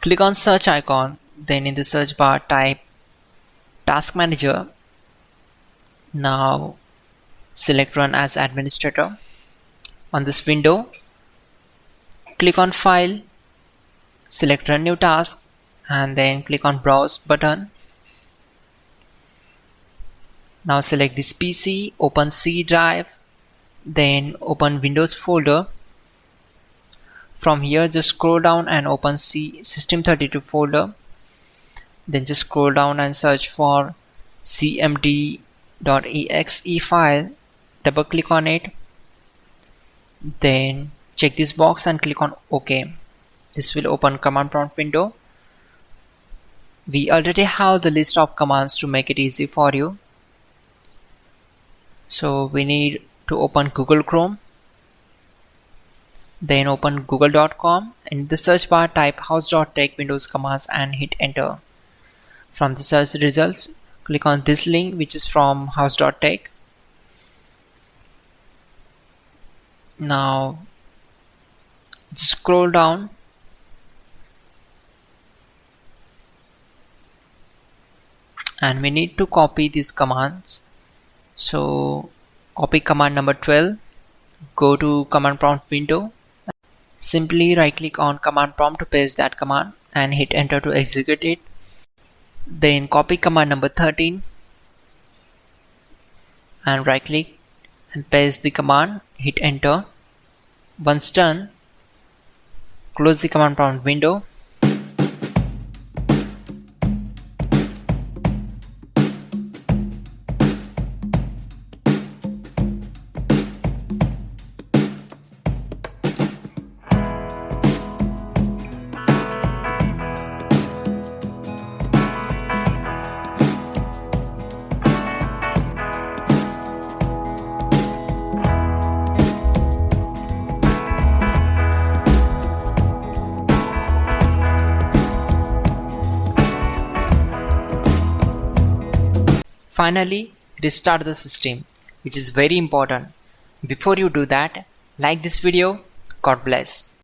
Click on search icon, then in the search bar type Task Manager. Now select Run as Administrator. On this window, click on File, select Run New Task, and then click on Browse button. Now select this PC, open C drive, then open Windows folder. From here just scroll down and open C System32 folder. Then just scroll down and search for cmd.exe file. Double click on it. Then check this box and click on OK. This will open command prompt window. We already have the list of commands to make it easy for you. So we need to open Google Chrome. Then open google.com. In the search bar type hows.tech Windows commands and hit enter. From the search results, click on this link which is from hows.tech. Now just scroll down and we need to copy these commands. So copy command number 12, go to command prompt window, simply right click on command prompt to paste that command and hit enter to execute it. Then copy command number 13 and right click and paste the command, hit enter. Once done, close the command prompt window. Finally, restart the system, which is very important. Before you do that, like this video. God bless.